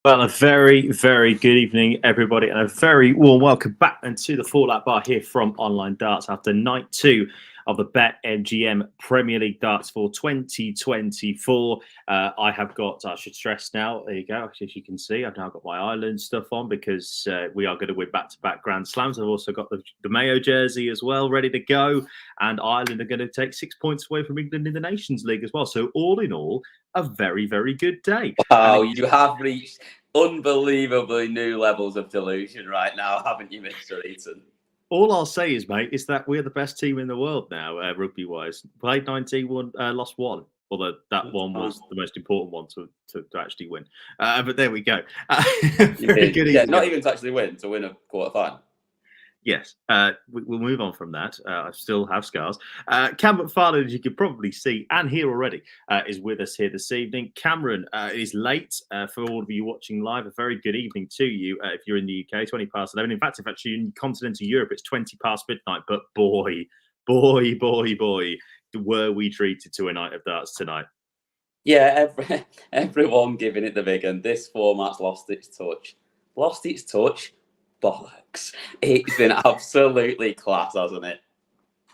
Well, a very, very good evening, everybody, and a very warm welcome back into the Fallout Bar here from Online Darts after night two of the BetMGM Premier League Darts for 2024. I have got, I should stress now, there you go, as you can see, I've now got my Ireland stuff on because we are going to win back-to-back Grand Slams. I've also got the Mayo jersey as well, ready to go, and Ireland are going to take 6 points away from England in the Nations League as well. So all in all, a very, very good day. Wow, you have reached unbelievably new levels of delusion right now, haven't you, Mr. Eaton? All I'll say is, mate, is that we're the best team in the world now, rugby-wise. Played 19, lost one. Although that one was the most important one to actually win. But there we go. Not even to actually win, to win a quarter-final. Yes, we'll move on from that. I still have scars. Cam McFarlane, as you can probably see and hear already, is with us here this evening. Cameron is late for all of you watching live. A very good evening to you if you're in the UK, 20 past 11. In fact, if actually in continental Europe, it's 20 past midnight. But boy, were we treated to a night of darts tonight. Yeah, everyone giving it the big one. This format's lost its touch. Bollocks. It's been absolutely class, hasn't it?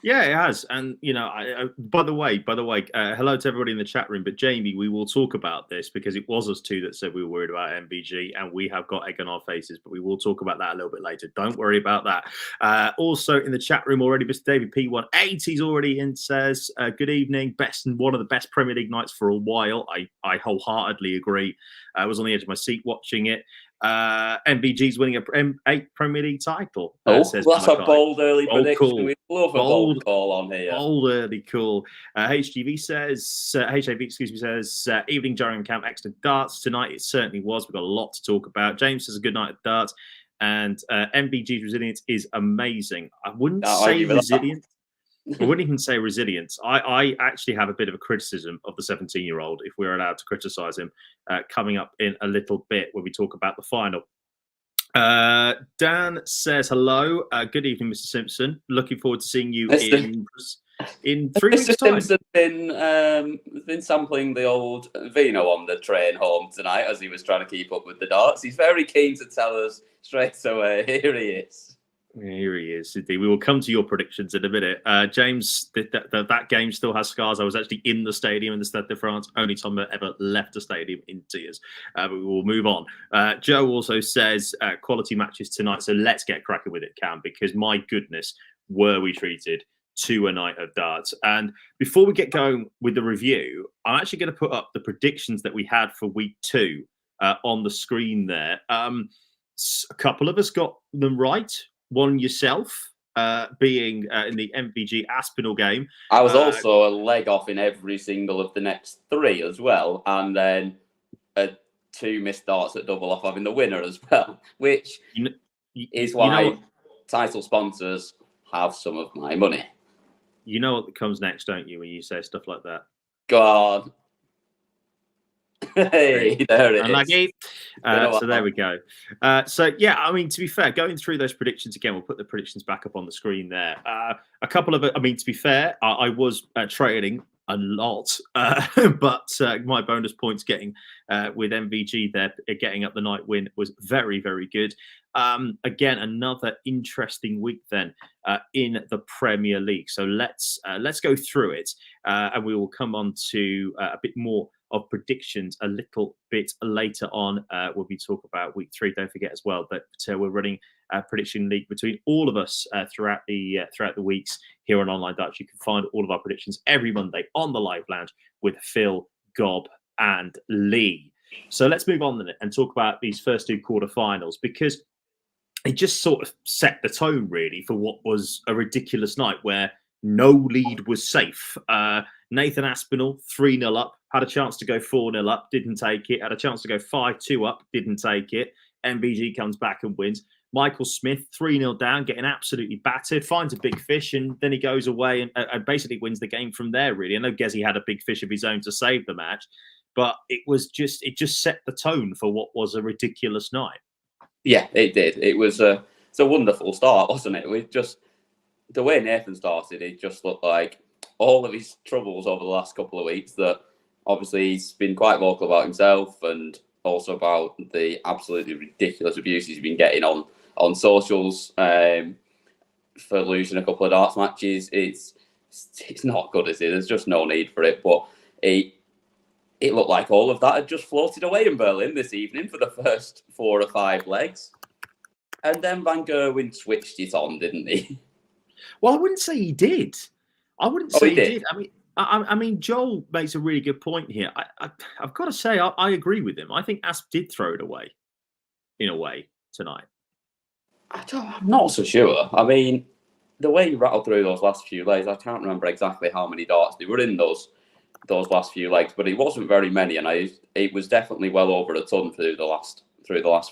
Yeah, it has. And, you know, by the way, hello to everybody in the chat room. But Jamie, we will talk about this because it was us two that said we were worried about MBG and we have got egg on our faces. But we will talk about that a little bit later. Don't worry about that. Also in the chat room already, Mr. David P18, he's already in, says, good evening. Best and one of the best Premier League nights for a while. I wholeheartedly agree. I was on the edge of my seat watching it. MBG's winning a Premier League title. That's a bold early prediction. Cool. We love a bold call on here. Bold early call. HGV says, evening, Jerry and Camp, excellent darts tonight. It certainly was. We've got a lot to talk about. James says a good night of darts, and MBG's resilience is amazing. I wouldn't say resilient. I wouldn't even say resilience. I actually have a bit of a criticism of the 17-year-old, if we're allowed to criticise him, coming up in a little bit when we talk about the final. Dan says, hello. Good evening, Mr. Simpson. Looking forward to seeing you in 3 weeks' time. Mr. Simpson's been sampling the old vino on the train home tonight as he was trying to keep up with the darts. He's very keen to tell us straight away. Here he is. Here he is, indeed. We will come to your predictions in a minute. James, that game still has scars. I was actually in the stadium in the Stade de France. Only time I ever left the stadium in tears. But we will move on. Joe also says quality matches tonight. So let's get cracking with it, Cam, because my goodness, were we treated to a night of darts. And before we get going with the review, I'm actually going to put up the predictions that we had for week 2 on the screen there. A couple of us got them right. One yourself, being in the MVG Aspinall game. I was also a leg off in every single of the next 3 as well, and then 2 missed darts at double off having the winner as well, which is why title sponsors have some of my money. You know what comes next, don't you, when you say stuff like that? God. Hey, there it is. So there we go. So yeah, I mean, to be fair, going through those predictions again, we'll put the predictions back up on the screen there. A couple of, I mean, to be fair, I was trading a lot, but my bonus points getting with MVG there, getting up the night win was very, very good. Again, another interesting week then in the Premier League. So let's go through it, and we will come on to a bit more of predictions a little bit later on when we talk about week 3. Don't forget as well that we're running a prediction league between all of us throughout the weeks here on Online Darts. You can find all of our predictions every Monday on the Live Lounge with Phil, Gob, and Lee. So let's move on then and talk about these first 2 quarterfinals, because it just sort of set the tone really for what was a ridiculous night where no lead was safe. Nathan Aspinall, 3-0 up, had a chance to go 4-0 up, didn't take it. Had a chance to go 5-2 up, didn't take it. MBG comes back and wins. Michael Smith, 3-0 down, getting absolutely battered, finds a big fish, and then he goes away and basically wins the game from there, really. I know Gezi had a big fish of his own to save the match, but it just set the tone for what was a ridiculous night. Yeah, it did. It's a wonderful start, wasn't it? The way Nathan started, it just looked like all of his troubles over the last couple of weeks, that obviously he's been quite vocal about himself and also about the absolutely ridiculous abuse he's been getting on socials for losing a couple of darts matches. It's not good, is it? There's just no need for it. But it looked like all of that had just floated away in Berlin this evening for the first 4 or 5 legs. And then Van Gerwen switched it on, didn't he? Well, I wouldn't say he did. I wouldn't say he did. I mean, Joel makes a really good point here. I've got to say, I agree with him. I think Asp did throw it away, in a way, tonight. I'm not so sure. I mean, the way he rattled through those last few legs, I can't remember exactly how many darts they were in those last few legs, but it wasn't very many, and it was definitely well over a ton through the last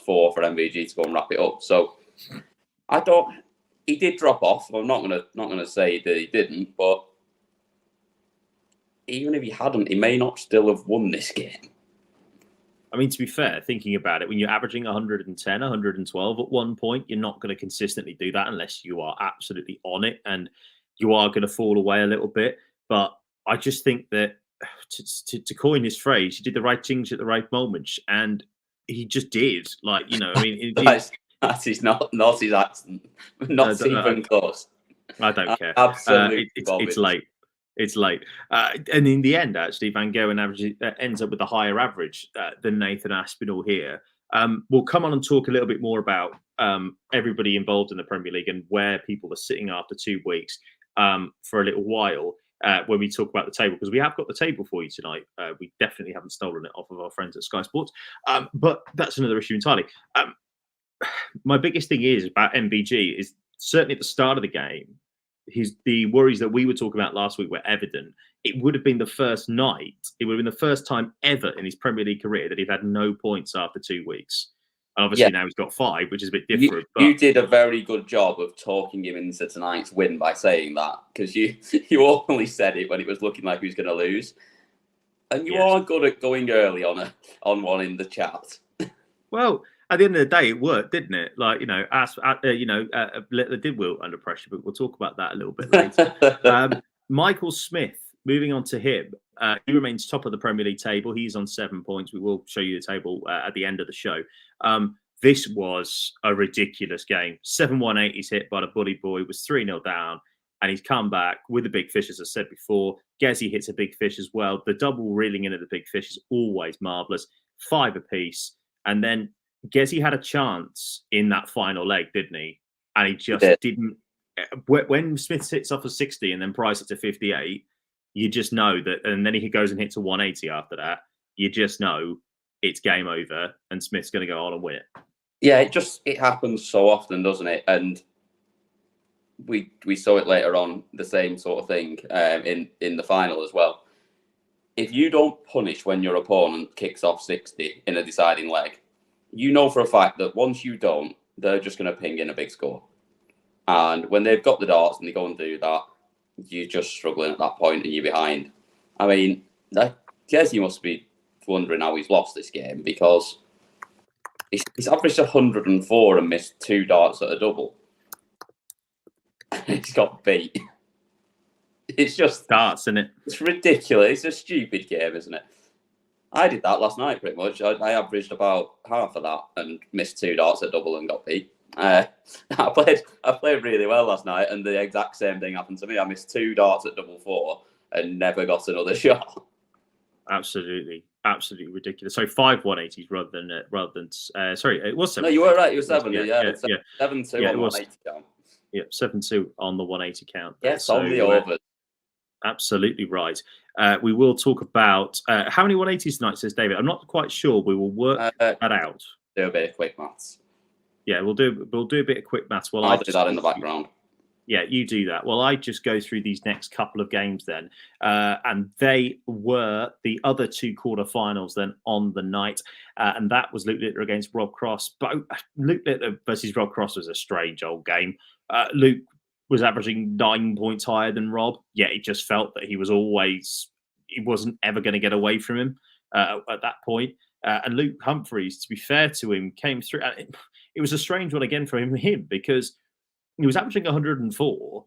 4 for MVG to go and wrap it up. So he did drop off. I'm not gonna say that he didn't, but even if he hadn't, he may not still have won this game. I mean, to be fair, thinking about it, when you're averaging 110, 112 at one point, you're not going to consistently do that unless you are absolutely on it, and you are going to fall away a little bit. But I just think that, to coin his phrase, he did the right things at the right moments, and he just did. Like, I mean, that's his not his accent, not even close. I don't care. Absolutely, it's late. It's late. And in the end, actually, Van Gerwen ends up with a higher average than Nathan Aspinall here. We'll come on and talk a little bit more about everybody involved in the Premier League and where people are sitting after 2 weeks for a little while when we talk about the table, because we have got the table for you tonight. We definitely haven't stolen it off of our friends at Sky Sports, but that's another issue entirely. My biggest thing is about MVG is certainly at the start of the game, the worries that we were talking about last week were evident. It would have been the first night. It would have been the first time ever in his Premier League career that he'd had no points after 2 weeks. Obviously, now he's got 5, which is a bit different. You did a very good job of talking him into tonight's win by saying that, because you only said it when it was looking like he was going to lose. And you are good at going early on one in the chat. Well, at the end of the day, it worked, didn't it? Like, did Wilt under pressure, but we'll talk about that a little bit later. Michael Smith, moving on to him, he remains top of the Premier League table. He's on 7 points. We will show you the table at the end of the show. This was a ridiculous game. 7-1-8, he's hit by the Bully Boy, was 3-0 down, and he's come back with the big fish, as I said before. Gezi hits a big fish as well. The double reeling in at the big fish is always marvellous. 5 apiece. And then Gezi had a chance in that final leg, didn't he? And he just didn't. When Smith hits off a 60 and then Price hits a 58, you just know that. And then he goes and hits a 180 after that. You just know it's game over and Smith's going to go on and win it. Yeah, it happens so often, doesn't it? And we saw it later on, the same sort of thing in the final as well. If you don't punish when your opponent kicks off 60 in a deciding leg, you know for a fact that once you don't, they're just going to ping in a big score. And when they've got the darts and they go and do that, you're just struggling at that point and you're behind. I mean, I guess you must be wondering how he's lost this game, because he's averaged 104 and missed 2 darts at a double. He's got beat. It's just darts, isn't it? It's ridiculous. It's a stupid game, isn't it? I did that last night, pretty much. I averaged about half of that and missed 2 darts at double and got beat. I played really well last night, and the exact same thing happened to me. I missed 2 darts at double 4 and never got another shot. Absolutely ridiculous. So 5 180s rather than sorry, it was 7. No, you were right. You were 7. Yeah. 7-2 on 180 count. Yeah, 7-2 on the 180 count. Yes, on the over. Absolutely right. We will talk about how many 180s tonight, says David. I'm not quite sure. We will work that out. Do a bit of quick maths. Yeah, we'll do a bit of quick maths. Well, I'll do that in the background. Yeah, you do that. Well, I just go through these next couple of games then. And they were the other 2 quarterfinals then on the night. And that was Luke Littler against Rob Cross. But Luke Littler versus Rob Cross was a strange old game. Luke was averaging 9 points higher than Rob. Yeah, it just felt that he wasn't ever going to get away from him at that point. And Luke Humphreys, to be fair to him, came through. It was a strange one again for him because he was averaging 104,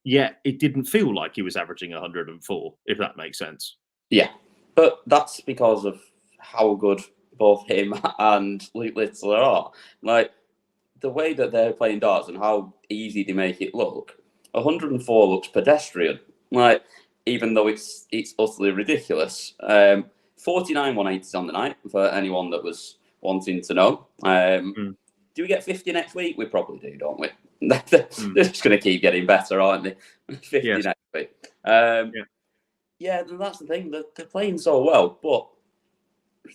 yet it didn't feel like he was averaging 104, if that makes sense. Yeah, but that's because of how good both him and Luke Littler are. Like, the way that they're playing darts and how easy they make it look, 104 looks pedestrian. Like, even though it's utterly ridiculous. 49 180s on the night for anyone that was wanting to know. Do we get 50 next week? We probably do, don't we? They're just going to keep getting better, aren't they? 50 next week. Yeah, that's the thing. They're playing so well, but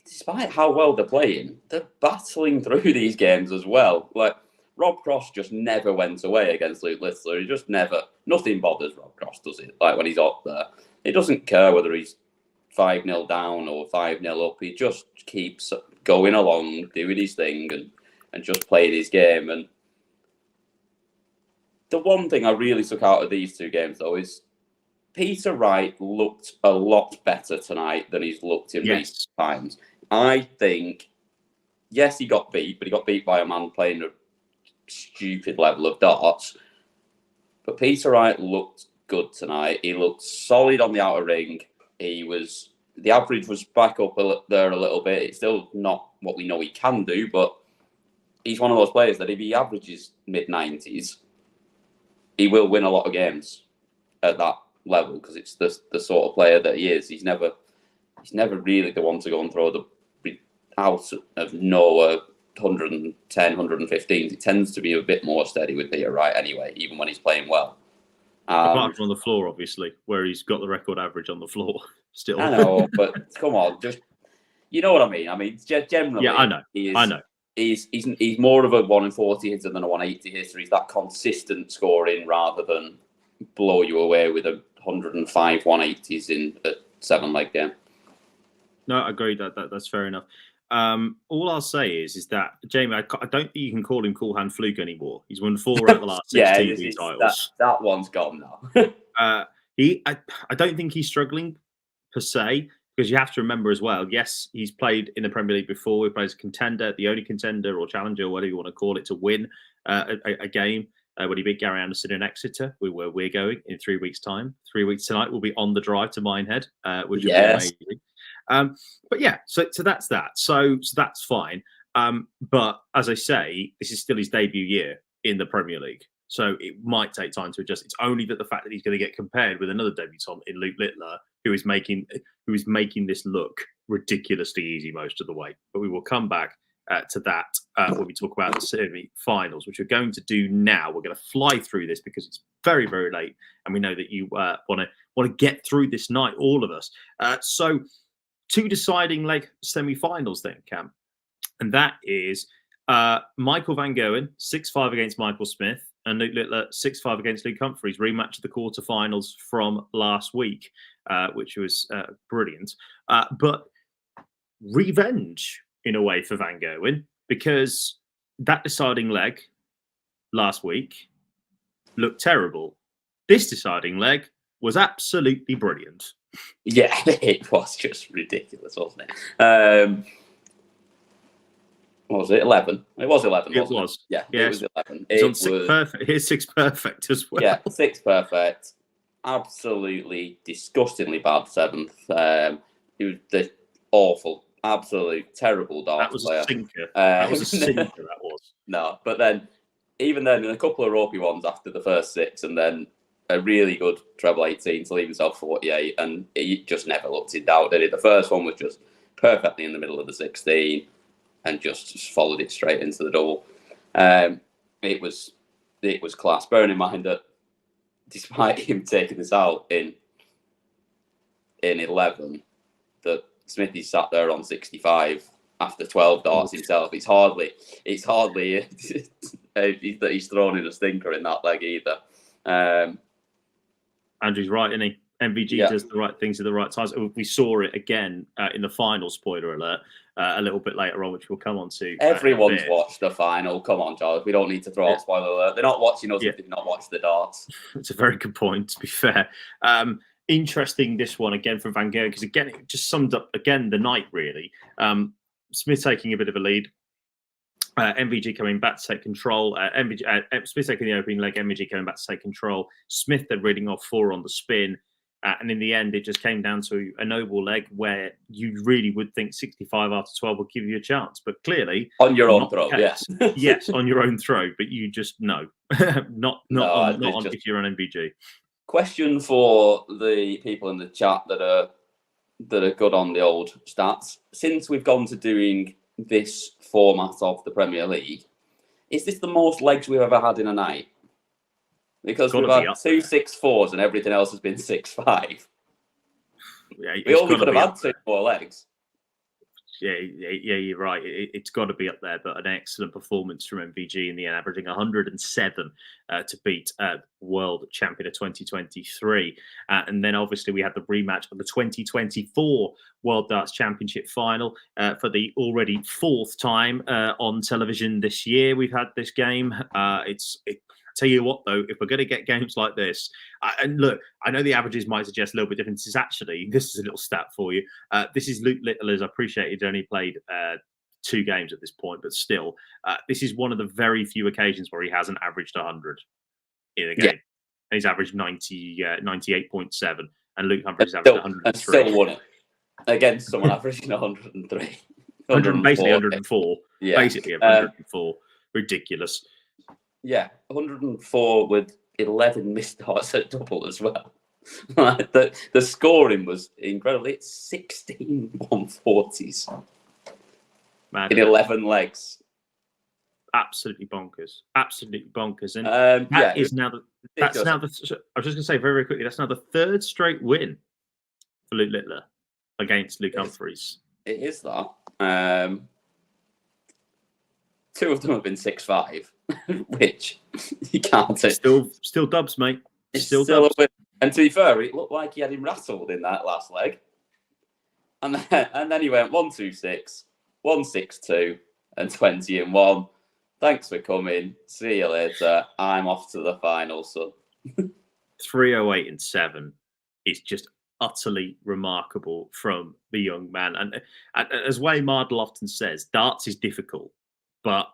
despite how well they're playing, they're battling through these games as well. Like, Rob Cross just never went away against Luke Littler. He just never, nothing bothers Rob Cross, does it? Like, when he's up there, he doesn't care whether he's 5-0 down or 5-0 up. He just keeps going along, doing his thing, and just playing his game. And the one thing I really took out of these two games, though, is Peter Wright looked a lot better tonight than he's looked in recent times. I think, yes, he got beat, but he got beat by a man playing a stupid level of darts. But Peter Wright looked good tonight. He looked solid on the outer ring. The average was back up there a little bit. It's still not what we know he can do, but he's one of those players that if he averages mid-90s, he will win a lot of games at that level, because it's the sort of player that he is. He's never really the one to go and throw the out of nowhere 110, 115. It tends to be a bit more steady with Peter Wright anyway, even when he's playing well. Apart from on the floor, obviously, where he's got the record average on the floor still. I know, but come on, just, you know what I mean? I mean, generally, yeah, I know. I know. He's more of a 1 in 40 hitter than a 180 hitter. He's that consistent scoring rather than blow you away with a 105 180s in a 7-leg game. No, I agree. That's fair enough. All I'll say is that, Jamie, I don't think you can call him Cool Hand Fluke anymore. He's won 4 out of the last 6 TV titles. That one's gone now. I don't think he's struggling per se, because you have to remember as well, yes, he's played in the Premier League before. He plays a contender, the only contender or challenger, or whatever you want to call it, to win a game. When he beat Gary Anderson in Exeter, where we're going in 3 weeks' time. 3 weeks tonight, we'll be on the drive to Minehead, which will be amazing. But yeah, so that's that. So that's fine. But as I say, this is still his debut year in the Premier League, so it might take time to adjust. It's only that the fact that he's going to get compared with another debutant in Luke Littler, who is making this look ridiculously easy most of the way. But we will come back to that when we talk about the semi-finals, which we're going to do now. We're going to fly through this because it's very, very late, and we know that you want to get through this night, all of us. So, 2 deciding leg semi-finals then, Cam, and that is Michael Van Gerwen 6-5 against Michael Smith, and Luke Littler 6-5 against Luke Humphries, rematch of the quarterfinals from last week, which was brilliant. But revenge, in a way, for Van Gerwen, because that deciding leg last week looked terrible. This deciding leg was absolutely brilliant. Yeah, it was just ridiculous, wasn't it? What was it? 11. It was 11. It was. Yeah, yes. It was 11. It was on 6 perfect. Here's 6 perfect as well. Yeah, 6 perfect. Absolutely disgustingly bad 7th. It was awful, absolutely terrible darts. That was player. A sinker. That was a sinker. That was. No, but then even then, in a couple of ropey ones after the first 6, and then a really good treble 18 to leave himself 48, and he just never looked in doubt, did he? The first one was just perfectly in the middle of the 16 and just followed it straight into the double. It was class. Bearing in mind that despite him taking this out in 11, that Smithy sat there on 65 after 12 darts himself. It's hardly that he's thrown in a stinker in that leg either. Andrew's right, isn't he? MVG does the right things at the right times. We saw it again in the final, spoiler alert, a little bit later on, which we'll come on to. Everyone's watched the final. Come on, Charles. We don't need to throw out spoiler alert. They're not watching us if they've not watched the darts. It's a very good point, to be fair. Interesting, this one again from Van Gerwen, because again, it just summed up, again, the night, really. Smith taking a bit of a lead. MVG coming back to take control. Smith taking the opening leg, MVG coming back to take control. Smith then reading off 4 on the spin. And in the end, it just came down to a noble leg where you really would think 65 after 12 would give you a chance. But clearly, on your own throw, yes. Yes, on your own throw. But you just know. not on if you're on MVG. Question for the people in the chat that are good on the old stats. Since we've gone to doing this format of the Premier League, is this the most legs we've ever had in a night? Because we've had 2 6-4s and everything else has been 6-5. Yeah, we only could have had 2 more legs. Yeah, you're right. It's got to be up there, but an excellent performance from MVG in the end, averaging 107 to beat world champion of 2023. And then obviously we had the rematch of the 2024 World Darts Championship final for the already 4th time on television this year. We've had this game. Tell you what, though, if we're going to get games like this, and look, I know the averages might suggest a little bit different. This is a little stat for you. This is Luke Littler's. I appreciate he's only played 2 games at this point, but still, this is one of the very few occasions where he hasn't averaged 100 in a game. Yeah. And he's averaged 98.7, and Luke Humphries averaged 103. And still won it against someone averaging 103. Basically 104. Yeah. Basically 104. Ridiculous. Yeah, 104 with 11 missed darts at double as well. the scoring was incredible. It's 16 140s in 11 legs. Absolutely bonkers. Absolutely bonkers. And I was just going to say very, very quickly, that's now the 3rd straight win for Luke Littler against Luke Humphries. It is that. 2 of them have been 6-5, which you can't say. Still dubs, mate. Still dubs. And to be fair, it looked like he had him rattled in that last leg. And then he went 1-2-6, 1-6-2, and 20-1. Thanks for coming. See you later. I'm off to the final, son. 308 and 7 is just utterly remarkable from the young man. And as Wayne Mardle often says, darts is difficult. But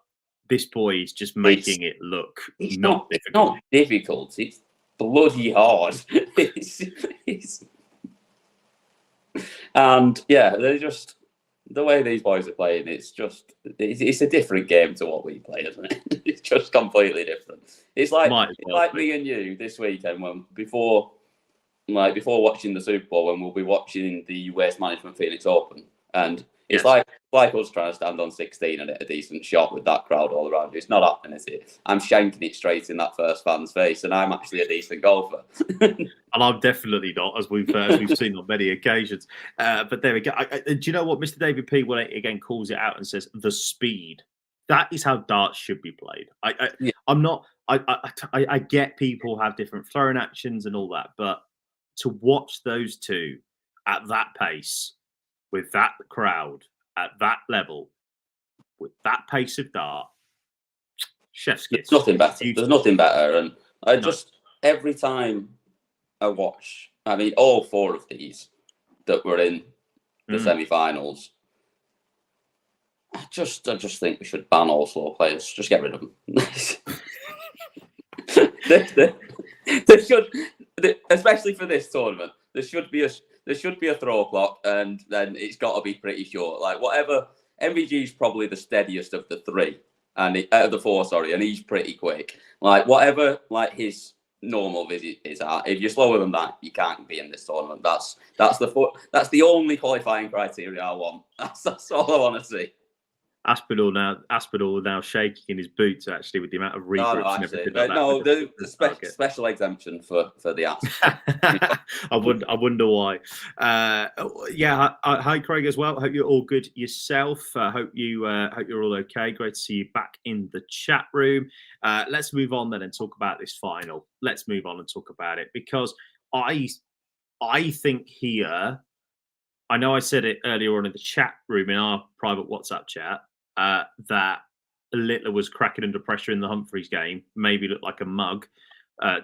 this boy is just making it look not difficult. It's not difficult. It's bloody hard. And yeah, they're just the way these boys are playing. It's a different game to what we play, isn't it? It's just completely different. It's like me and you this weekend when before watching the Super Bowl, when we'll be watching the Waste Management Phoenix Open, and it's like us trying to stand on 16 and hit a decent shot with that crowd all around you. It's not happening, is it? I'm shanking it straight in that first fan's face, and I'm actually a decent golfer. And I'm definitely not, as we've seen on many occasions. But there we go. Do you know what Mr. David P. again calls it out and says the speed? That is how darts should be played. I'm not. I get people have different throwing actions and all that, but to watch those two at that pace, with that crowd, at that level, with that pace of dart, chef's kiss. There's nothing better. There's nothing better. And I just, every time I watch, I mean, all 4 of these that were in the semi-finals, I just think we should ban all slow players. Just get rid of them. There should, especially for this tournament, there should be a throw clock, and then it's got to be pretty short. Like whatever, MVG is probably the steadiest of the 3, and out of the 4, sorry, and he's pretty quick. Like whatever, like his normal visit is at. If you're slower than that, you can't be in this tournament. That's the only qualifying criteria I want. That's all I want to see. Aspinall now shaking in his boots, actually, with the amount of regroups and everything. The special exemption for the ass. I wonder why. Hi Craig as well. Hope you're all good yourself. Hope you're all okay. Great to see you back in the chat room. Let's move on then and talk about this final. Let's move on and talk about it, because I think here, I know I said it earlier on in the chat room in our private WhatsApp chat, that Littler was cracking under pressure in the Humphries game, maybe looked like a mug.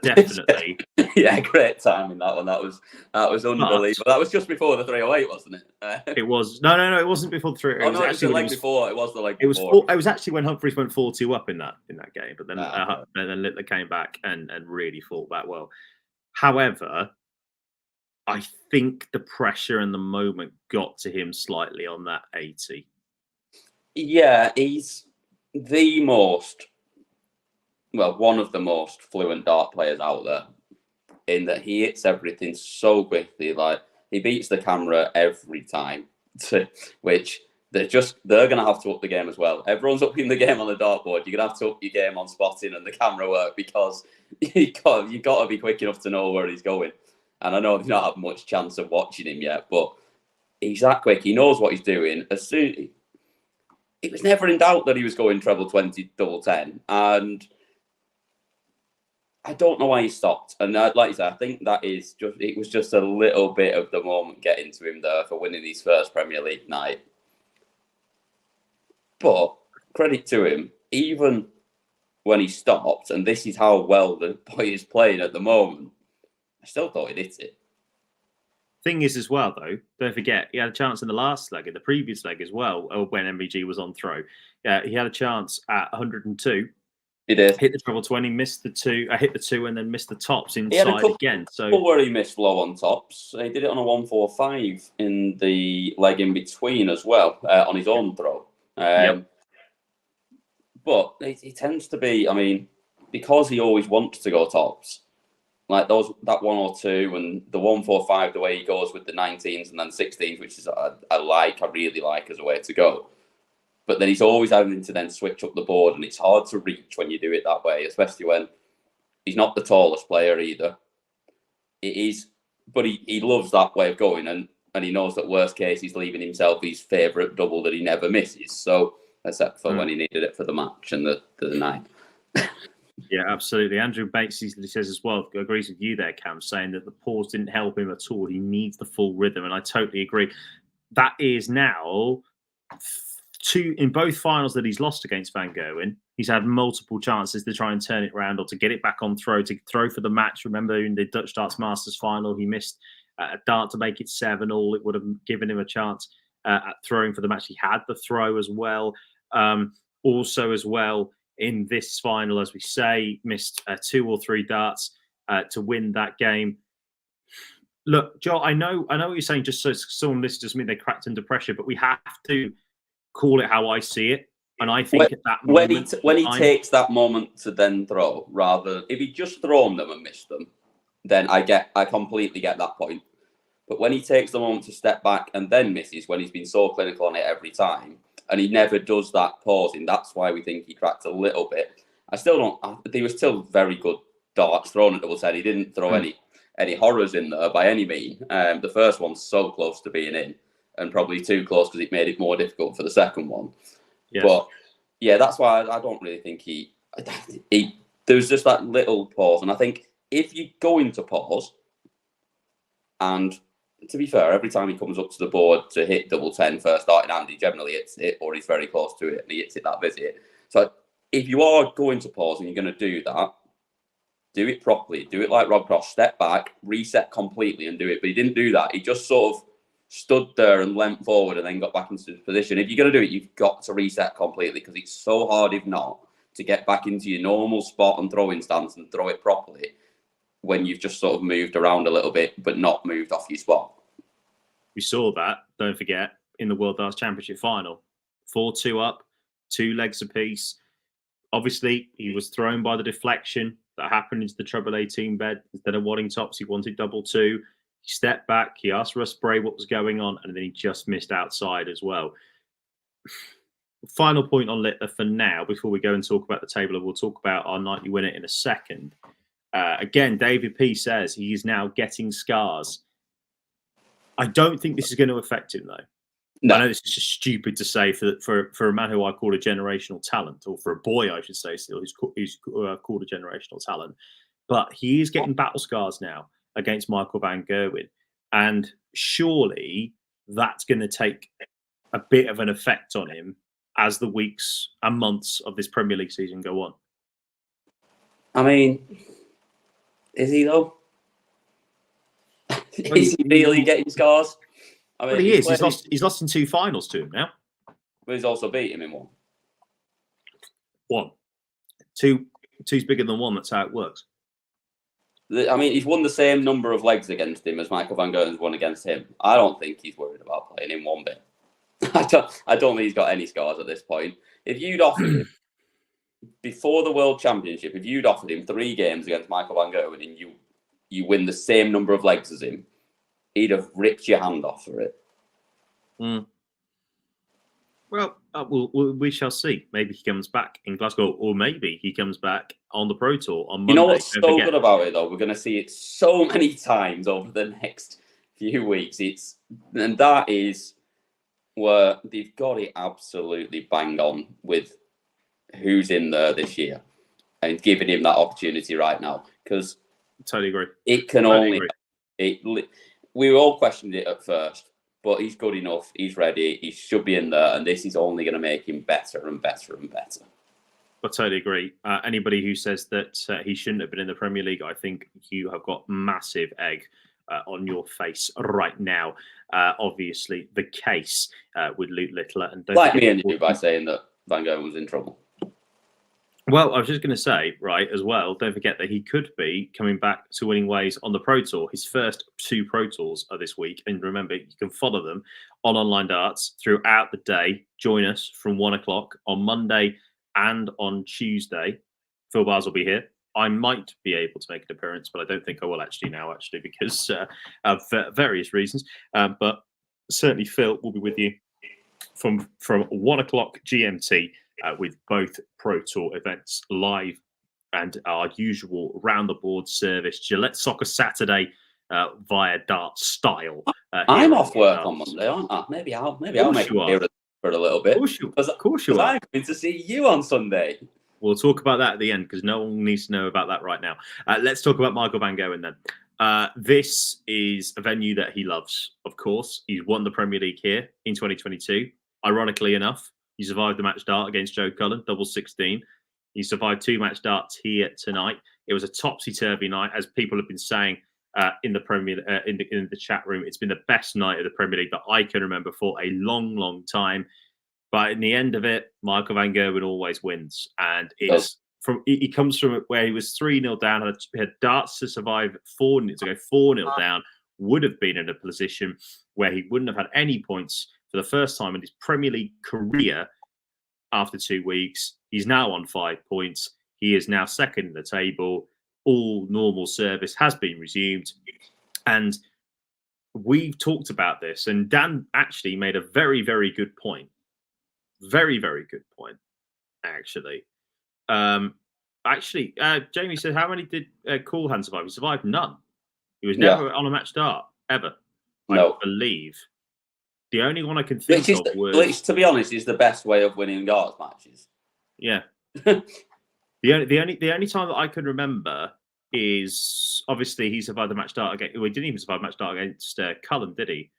Definitely. Yeah, great timing that one. That was unbelievable. That was just before the 308, wasn't it? It was. No, it wasn't before the 308. It was the leg before. It was the leg before. It was actually when Humphries went 4-2 up in that game, but then then Littler came back and really fought back well. However, I think the pressure and the moment got to him slightly on that 80. Yeah, he's one of the most fluent dart players out there, in that he hits everything so quickly. Like, he beats the camera every time, which they're going to have to up the game as well. Everyone's upping the game on the dartboard. You're going to have to up your game on spotting and the camera work, because you've got to be quick enough to know where he's going. And I know they've not had much chance of watching him yet, but he's that quick. He knows what he's doing. It was never in doubt that he was going treble 20, double 10. And I don't know why he stopped. And like you said, I think it was just a little bit of the moment getting to him there for winning his first Premier League night. But credit to him, even when he stopped, and this is how well the boy is playing at the moment, I still thought he'd hit it. Thing is, as well, though, don't forget, he had a chance in the last leg, in the previous leg as well, when MVG was on throw. He had a chance at 102. He did. Hit the treble 20, missed the two, hit the two, and then missed the tops inside he had a couple again. Where he missed low on tops. He did it on a 145 in the leg in between as well, on his own throw. But he tends to be, I mean, because he always wants to go tops, like that 102 and the 145, the way he goes with the 19s and then 16s, which is I really like as a way to go. But then he's always having to then switch up the board, and it's hard to reach when you do it that way, especially when he's not the tallest player either. It is, but he loves that way of going, and he knows that worst case he's leaving himself his favourite double that he never misses. So, except for when he needed it for the match and the night. Yeah, absolutely. Andrew Bates says as well, agrees with you there, Cam, saying that the pause didn't help him at all. He needs the full rhythm, and I totally agree. That is now in both finals that he's lost against Van Gerwen. He's had multiple chances to try and turn it around or to get it back on throw, to throw for the match. Remember in the Dutch Darts Masters final, he missed a dart to make it 7-all. It would have given him a chance at throwing for the match. He had the throw as well. Also as well, in this final, as we say, missed 2 or 3 darts to win that game. Look, Joel, I know what you're saying, just so someone listens doesn't mean they cracked under pressure, but we have to call it how I see it. And I think at that moment, when he takes that moment to then throw, rather, if he'd just thrown them and missed them, then I completely get that point. But when he takes the moment to step back and then misses, when he's been so clinical on it every time, and he never does that pausing, that's why we think he cracked a little bit. I still don't. They were still very good darts thrown at double 10. He didn't throw any horrors in there by any mean. The first one's so close to being in, and probably too close because it made it more difficult for the second one. Yes. But yeah, that's why I don't really think he. There was just that little pause, and I think if you go into pause, and to be fair, every time he comes up to the board to hit double 10 first starting hand, he generally hits it, or he's very close to it, and he hits it that visit. So if you are going to pause and you're going to do that, do it properly. Do it like Rob Cross. Step back, reset completely, and do it. But he didn't do that. He just sort of stood there and leant forward and then got back into his position. If you're going to do it, you've got to reset completely, because it's so hard, if not, to get back into your normal spot and throwing stance and throw it properly when you've just sort of moved around a little bit but not moved off your spot. We saw that, don't forget, in the World Darts Championship final. 4-2 up, 2 legs apiece. Obviously, he was thrown by the deflection that happened into the treble 18 bed. Instead of wanting tops, he wanted double 2. He stepped back, he asked for a spray what was going on, and then he just missed outside as well. Final point on Littler for now, before we go and talk about the table, and we'll talk about our nightly winner in a second. Again, David P says he is now getting scars. I don't think this is going to affect him, though. No. I know this is just stupid to say for a man who I call a generational talent, or for a boy, I should say, still, who's called a generational talent. But he is getting battle scars now against Michael Van Gerwen. And surely that's going to take a bit of an effect on him as the weeks and months of this Premier League season go on. I mean, is he though? Is he really getting scars? I mean, well, he is. He's lost in 2 finals to him now. But he's also beat him in 1. 1. 2's bigger than 1. That's how it works. I mean, he's won the same number of legs against him as Michael Van Gerwen's won against him. I don't think he's worried about playing him one bit. I don't think he's got any scores at this point. If you'd offered him before the World Championship, if you'd offered him 3 games against Michael Van Gerwen and you win the same number of legs as him, he'd have ripped your hand off for it. Well, we shall see. Maybe he comes back in Glasgow, or maybe he comes back on the Pro Tour on Monday. You know what's so good about it, though? We're going to see it so many times over the next few weeks. And that is where they've got it absolutely bang on with who's in there this year and giving him that opportunity right now. Because totally agree. It can only. We all questioned it at first. But he's good enough. He's ready. He should be in there. And this is only going to make him better and better and better. I totally agree. Anybody who says that he shouldn't have been in the Premier League, I think you have got massive egg on your face right now. Obviously, the case with Luke Littler. And like me and you by saying that Van Gerwen was in trouble. Well, I was just going to say, right, as well, don't forget that he could be coming back to winning ways on the Pro Tour. His first 2 Pro Tours are this week. And remember, you can follow them on Online Darts throughout the day. Join us from 1 o'clock on Monday and on Tuesday. Phil Bars will be here. I might be able to make an appearance, but I don't think I will now, because of various reasons. But certainly Phil will be with you from 1 o'clock GMT. With both Pro Tour events live and our usual round-the-board service, Gillette Soccer Saturday via Dart Style. I'm off work on Monday, aren't I? Maybe I'll make it for a little bit. Of course you are. I'm going to see you on Sunday. We'll talk about that at the end because no one needs to know about that right now. Let's talk about Michael Van Gerwen then. This is a venue that he loves, of course. He's won the Premier League here in 2022. Ironically enough, he survived the match dart against Joe Cullen, double 16. He survived 2 match darts here tonight. It was a topsy-turvy night, as people have been saying in the Premier in the chat room. It's been the best night of the Premier League that I can remember for a long, long time. But in the end of it, Michael Van Gerwen always wins, and he comes from where he was 3-0 down, had darts to survive 4-0 down. Would have been in a position where he wouldn't have had any points. For the first time in his Premier League career, after 2 weeks, he's now on 5 points. He is now second in the table. All normal service has been resumed. And we've talked about this. And Dan actually made a very, very good point. Very, very good point, actually. Jamie said, how many did Coolhand survive? He survived none. He was never on a match dart, ever. No. I believe. The only one I can think of was... Which, to be honest, is the best way of winning darts matches. Yeah. the only time that I can remember is, obviously, he survived the match dart against... Well, he didn't even survive match dart against Cullen, did he?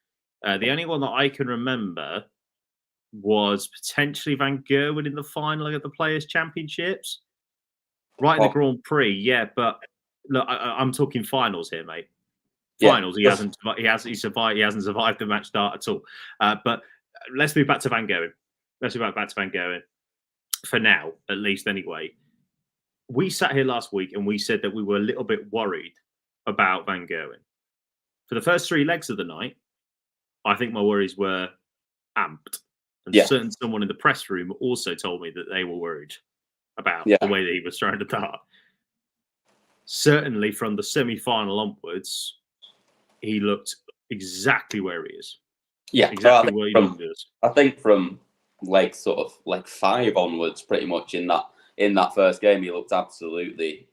The only one that I can remember was potentially Van Gerwen in the final of the Players' Championships. Right in the Grand Prix, yeah. But look, I'm talking finals here, mate. Finals. Yeah. He hasn't survived the match start at all. But let's move back to Van Gerwen. For now, at least. Anyway, we sat here last week and we said that we were a little bit worried about Van Gerwen. For the first 3 legs of the night, I think my worries were amped, and someone in the press room also told me that they were worried about the way that he was throwing the dart. Certainly, from the semi-final onwards, he looked exactly where he is. Yeah, exactly where he is. I think from leg 5 onwards, pretty much in that first game, he looked absolutely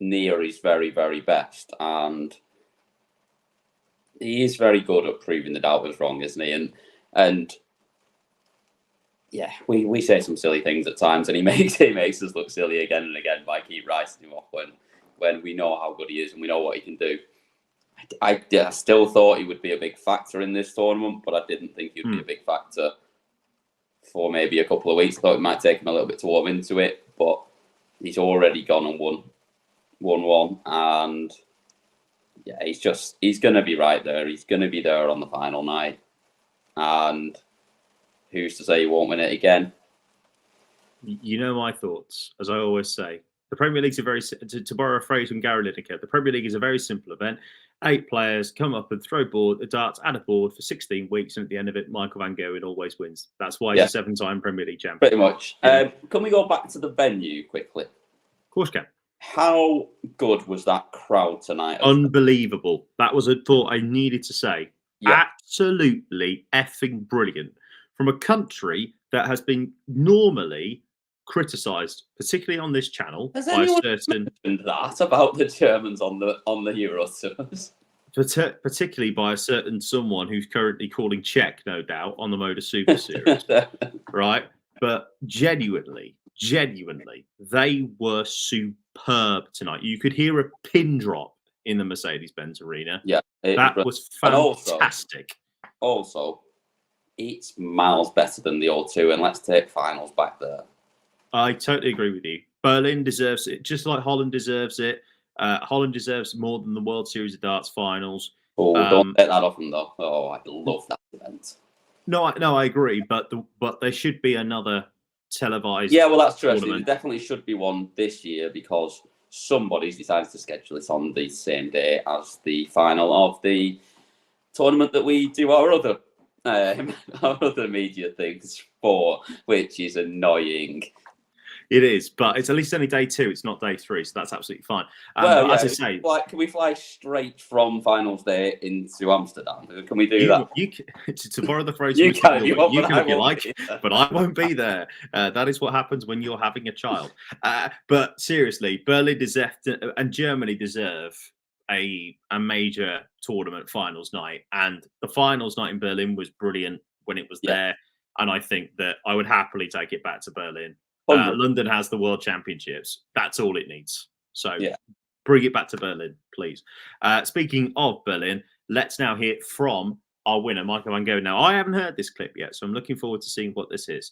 near his very, very best, and he is very good at proving the doubters wrong, isn't he? And yeah, we say some silly things at times, and he makes us look silly again and again by keep writing him off when we know how good he is and we know what he can do. I still thought he would be a big factor in this tournament, but I didn't think he would be a big factor for maybe a couple of weeks. I thought it might take him a little bit to warm into it, but he's already gone and won 1-1, and yeah, he's going to be right there. He's going to be there on the final night, and who's to say he won't win it again? You know my thoughts, as I always say. The Premier League's a very, to borrow a phrase from Gary Lineker, the Premier League is a very simple event. 8 players come up and throw darts at a board for 16 weeks, and at the end of it, Michael Van Gerwen always wins. That's why he's a 7-time Premier League champion. Pretty much. Can we go back to the venue quickly? Of course, can. How good was that crowd tonight? Unbelievable. That was a thought I needed to say. Yeah. Absolutely effing brilliant. From a country that has been normally criticised, particularly on this channel, has by anyone certain mentioned that about the Germans on the Euro tours? Particularly by a certain someone who's currently calling Czech, no doubt, on the Motor Super Series, right? But genuinely, they were superb tonight. You could hear a pin drop in the Mercedes-Benz Arena. Yeah, that was fantastic. Also, it's miles better than the O2, and let's take finals back there. I totally agree with you. Berlin deserves it, just like Holland deserves it. Holland deserves more than the World Series of Darts finals. Oh, don't take that off them, though. Oh, I love that event. No, I agree, but there should be another televised. Yeah, well, that's true. There definitely should be one this year because somebody's decided to schedule it on the same day as the final of the tournament that we do our other media things for, which is annoying. It is, but it's at least only day 2. It's not day 3, so that's absolutely fine. Well, as I say, can we fly straight from finals day into Amsterdam? Can we do that? To borrow the phrase, you can if you like, but I won't be there. That is what happens when you're having a child. But seriously, Berlin deserved, and Germany deserve a major tournament finals night, and the finals night in Berlin was brilliant when it was there, and I think that I would happily take it back to Berlin. London has the World Championships. That's all it needs. So bring it back to Berlin, please. Speaking of Berlin, let's now hear from our winner, Michael Van Gerwen. Now, I haven't heard this clip yet, so I'm looking forward to seeing what this is.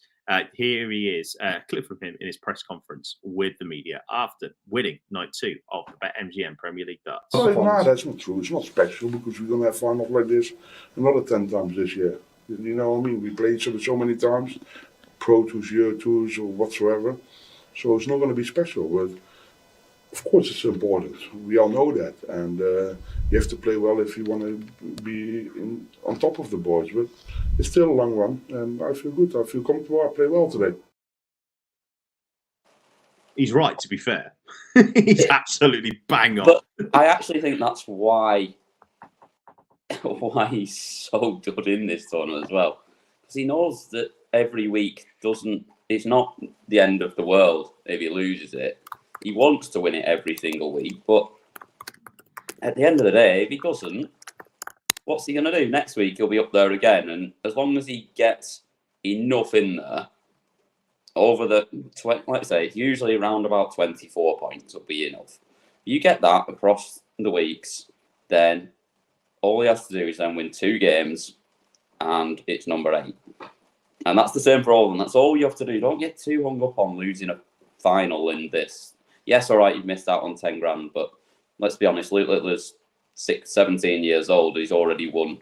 Here he is, a clip from him in his press conference with the media after winning night 2 of the BetMGM Premier League Darts. Oh, no, that's not true. It's not special because we're going to have finals like this another 10 times this year. You know what I mean? We played so many times. Pro Tours, Euro Tours, or whatsoever. So it's not going to be special, but of course it's important. We all know that, and you have to play well if you want to be on top of the boards. But it's still a long run, and I feel good. I feel comfortable. I play well today. He's right, to be fair. He's absolutely bang on. But I actually think that's why he's so good in this tournament as well, because he knows that every week it's not the end of the world if he loses it. He wants to win it every single week, but at the end of the day, if he doesn't, what's he going to do? Next week he'll be up there again, and as long as he gets enough in there over the, like I say, it's usually around about 24 points will be enough. If you get that across the weeks, then all he has to do is then win 2 games, and it's number 8. And that's the same for all of them. That's all you have to do. Don't get too hung up on losing a final in this. Yes, all right, you've missed out on 10 grand, but let's be honest, Luke Littler's 17 years old. He's already won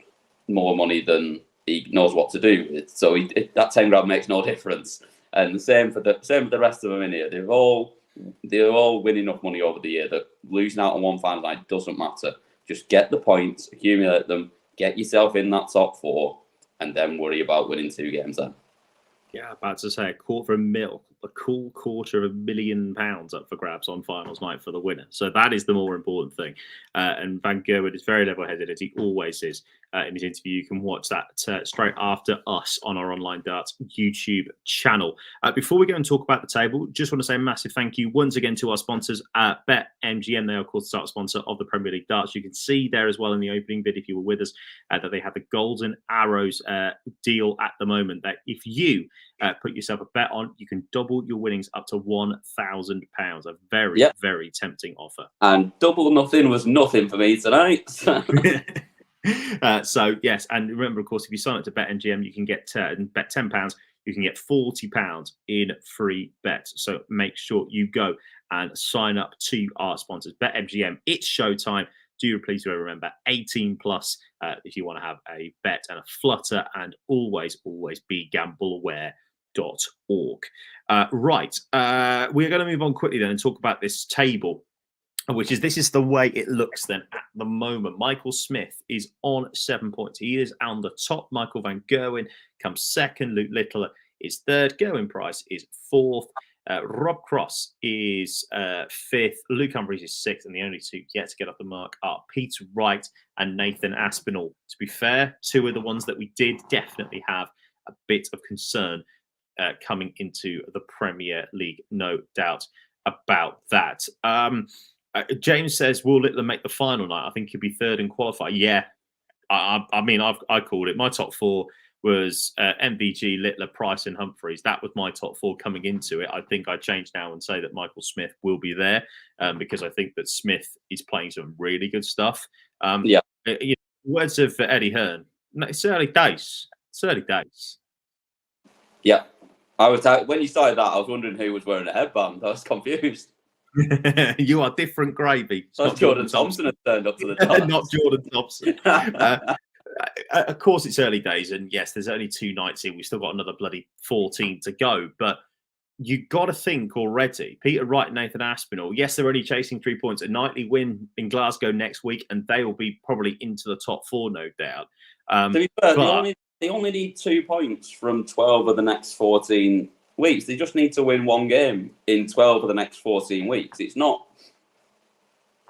more money than he knows what to do with. So that 10 grand makes no difference. And the same for the rest of them in here. They're all winning enough money over the year that losing out on one final night doesn't matter. Just get the points, accumulate them, get yourself in that top 4. And then worry about winning 2 games then. Yeah, about to say a cool £250,000 up for grabs on finals night for the winner. So that is the more important thing. And Van Gerwen is very level-headed, as he always is in his interview. You can watch that straight after us on our Online Darts YouTube channel. Before we go and talk about the table, just want to say a massive thank you once again to our sponsors, BetMGM. They are, of course, the start sponsor of the Premier League Darts. You can see there as well in the opening bid, if you were with us, that they have the Golden Arrows deal at the moment, that if you put yourself a bet on, you can double your winnings up to £1,000. A very, very tempting offer. And double nothing was nothing for me tonight. So, yes, and remember, of course, if you sign up to BetMGM, you can bet £10, you can get £40 in free bets. So make sure you go and sign up to our sponsors. BetMGM, it's showtime. Please remember, 18 plus if you want to have a bet and a flutter, and always be gamble aware. Right. We're going to move on quickly then and talk about this table, this is the way it looks then at the moment. Michael Smith is on 7 points. He is on the top. Michael Van Gerwen comes second. Luke Little is third. Gerwin Price is fourth. Rob Cross is fifth. Luke Humphries is sixth. And the only two yet to get off the mark are Peter Wright and Nathan Aspinall. To be fair, two of the ones that we did definitely have a bit of concern coming into the Premier League, no doubt about that. James says, will Littler make the final night? I think he'll be third and qualify. Yeah, I called it. My top four was MVG, Littler, Price, and Humphries. That was my top four coming into it. I think I change now and say that Michael Smith will be there because I think that Smith is playing some really good stuff. Words of Eddie Hearn. No, it's early days. It's early days. Yeah. When you started that, I was wondering who was wearing a headband. I was confused. You are different gravy. Jordan Thompson has turned up to the top. Not Jordan Thompson. Of course, it's early days, and yes, there's only 2 nights in. We've still got another bloody 14 to go. But you got to think already. Peter Wright and Nathan Aspinall. Yes, they're only chasing 3 points. A nightly win in Glasgow next week, and they will be probably into the top 4, no doubt. To be fair, they only need 2 points from 12 of the next 14 weeks. They just need to win 1 game in 12 of the next 14 weeks. No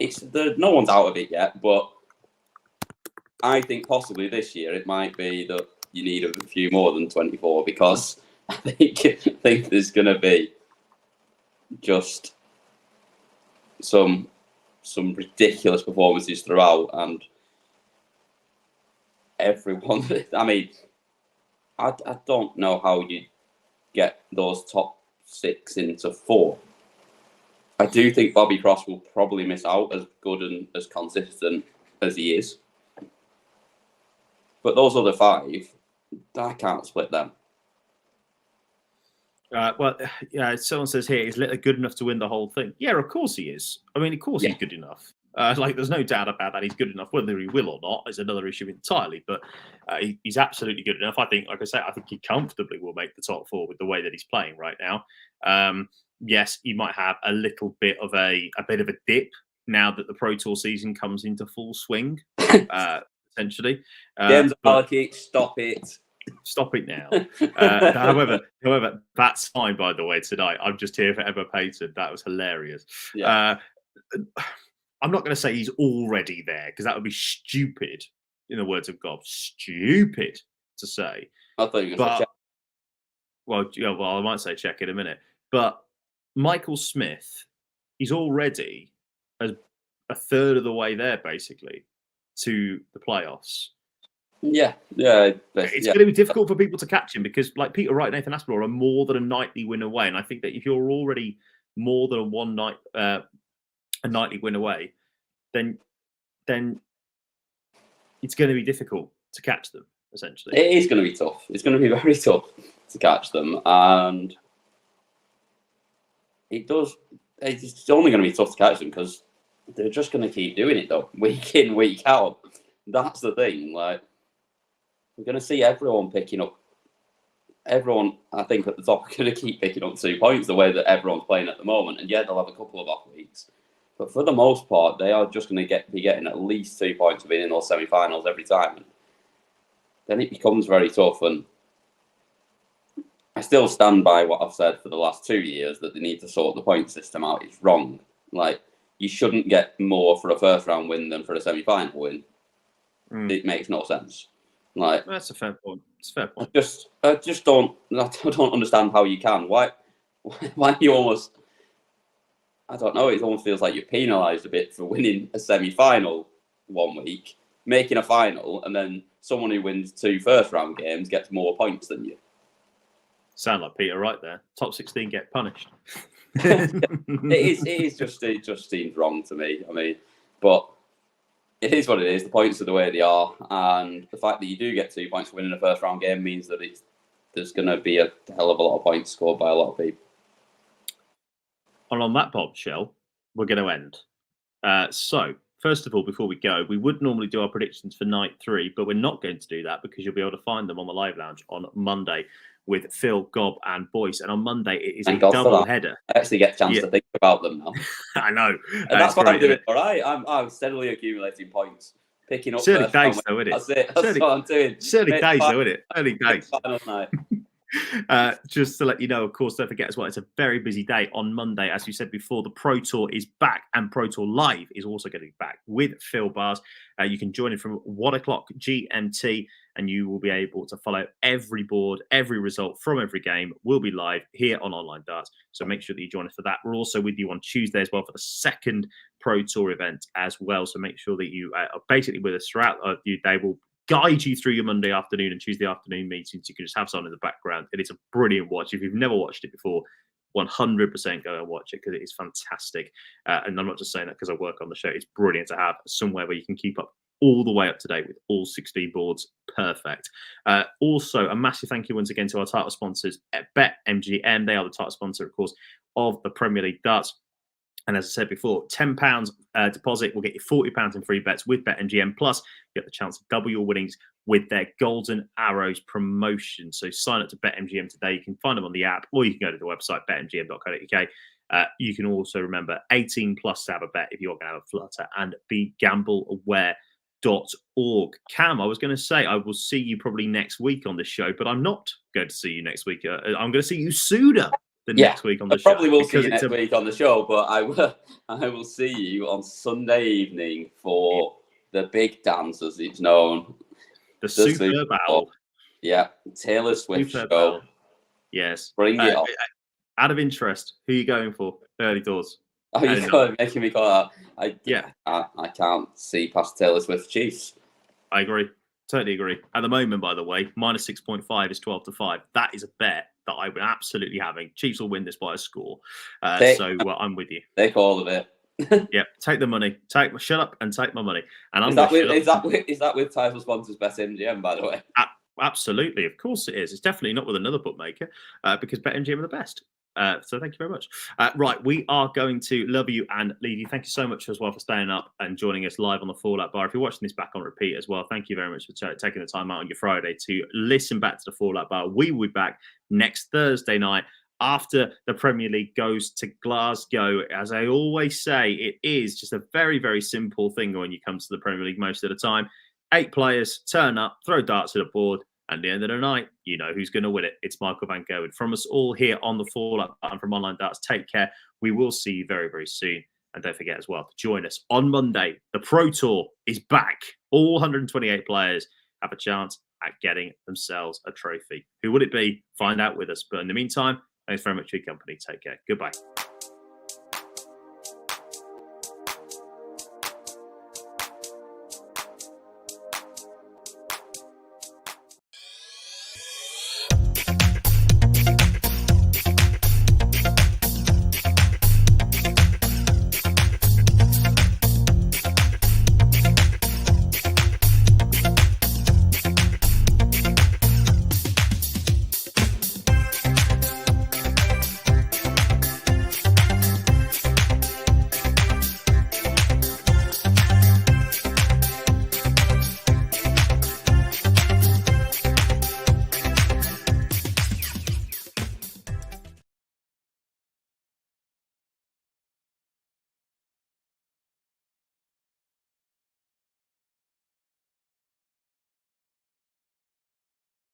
one's out of it yet, but I think possibly this year it might be that you need a few more than 24 because I think there's going to be just some ridiculous performances throughout, and everyone. I mean, I don't know how you get those top 6 into 4. I do think Bobby Cross will probably miss out, as good and as consistent as he is. But those other 5, I can't split them. Someone says here, is Littler good enough to win the whole thing? Yeah, of course he is. I mean, of course he's good enough. There's no doubt about that. He's good enough. Whether he will or not is another issue entirely. But he's absolutely good enough. I think, like I say, I think he comfortably will make the top 4 with the way that he's playing right now. Yes, he might have a little bit of a dip now that the Pro Tour season comes into full swing. Essentially, stop it. Stop it now. However, that's fine. By the way, tonight I'm just here for Emma Payton. That was hilarious. Yeah. I'm not going to say he's already there because that would be stupid. In the words of God, stupid to say. I thought you were going to check. Well, I might say check in a minute. But Michael Smith, he's already a third of the way there, basically, to the playoffs. Yeah. It's going to be difficult for people to catch him because, like Peter Wright, Nathan Aspinall are more than a nightly win away, and I think that if you're already more than a nightly win away, then it's going to be difficult to catch them. Essentially, it is going to be tough. It's going to be very tough to catch them, and it's only going to be tough to catch them because they're just going to keep doing it though, week in, week out. That's the thing. Like, we're going to see everyone picking up. Everyone, I think, at the top are going to keep picking up 2 points the way that everyone's playing at the moment. And yeah, they'll have a couple of off weeks, but for the most part, they are just going to be getting at least 2 points for being in those semi-finals every time. And then it becomes very tough. And I still stand by what I've said for the last 2 years, that they need to sort the point system out. It's wrong. Like, you shouldn't get more for a first round win than for a semi-final win. It makes no sense. Like, that's a fair point. It's a fair point. I don't understand how you can. Why you almost, I don't know, it almost feels like you're penalised a bit for winning a semi-final 1 week, making a final, and then someone who wins 2 first-round games gets more points than you. Sound like Peter Wright there. Top 16 get punished. It just seems wrong to me. I mean, but it is what it is. The points are the way they are, and the fact that you do get 2 points for winning a first-round game means that there's going to be a hell of a lot of points scored by a lot of people. And on that bombshell, we're going to end. So, first of all, before we go, we would normally do our predictions for night 3, but we're not going to do that because you'll be able to find them on the Live Lounge on Monday with Phil, Gob, and Boyce. And on Monday, it is Thank a God for double that. header. I actually get a chance to think about them now. I know. And that's what I'm doing. All right. I'm steadily accumulating points. Picking up it's early first days, though, isn't it? That's it. That's what I'm doing. It's early days, though, isn't it? Early days. Final night. Just to let you know, of course, don't forget as well, it's a very busy day on Monday. As you said before, the Pro Tour is back, and Pro Tour Live is also going to be back with Phil Bars. You can join in from 1 o'clock GMT, and you will be able to follow every board, every result from every game will be live here on Online Darts. So make sure that you join us for that. We're also with you on Tuesday as well for the second Pro Tour event as well. So make sure that you are basically with us throughout your day. We'll guide you through your Monday afternoon and Tuesday afternoon meetings. You can just have something in the background. It is a brilliant watch. If you've never watched it before, 100% go and watch it because it is fantastic. And I'm not just saying that because I work on the show. It's brilliant to have somewhere where you can keep up all the way up to date with all 16 boards. Perfect. Also, a massive thank you once again to our title sponsors at BetMGM. They are the title sponsor, of course, of the Premier League Darts. And as I said before, £10 deposit will get you £40 in free bets with BetMGM. Plus, you get the chance to double your winnings with their Golden Arrows promotion. So sign up to BetMGM today. You can find them on the app, or you can go to the website, betmgm.co.uk. You can also remember 18 plus to have a bet if you're going to have a flutter, and be gambleaware.org. Cam, I was going to say I will see you probably next week on the show, but I'm not going to see you next week. I'm going to see you sooner. Next week on the show. I probably will see you next week on the show, but I will see you on Sunday evening for the big dance, as it's known. The Super Bowl. Yeah, Taylor Swift show. Yes. Bring it on. Out of interest, who are you going for? Early doors. Oh, you're making me call that. I can't see past Taylor Swift Chiefs. I agree. Totally agree. At the moment, by the way, minus 6.5 is 12-5. That is a bet that I would absolutely having. Chiefs will win this by a score. I'm with you. Take all of it. Yeah, take the money. Shut up and take my money. And is that with title sponsors BetMGM, by the way? Absolutely, of course it is. It's definitely not with another bookmaker because BetMGM are the best. So thank you very much. Right, we are going to love you and leave you. Thank you so much as well for staying up and joining us live on the Fallout Bar. If you're watching this back on repeat as well, thank you very much for taking the time out on your Friday to listen back to the Fallout Bar. We will be back next Thursday night after the Premier League goes to Glasgow. As I always say, it is just a very, very simple thing when you come to the Premier League most of the time. 8 players turn up, throw darts at a board, and at the end of the night, you know who's going to win it. It's Michael Van Gerwen. From us all here on the Fallout Button from Online Darts, take care. We will see you very, very soon. And don't forget as well to join us on Monday. The Pro Tour is back. All 128 players have a chance at getting themselves a trophy. Who would it be? Find out with us. But in the meantime, thanks very much for your company. Take care. Goodbye.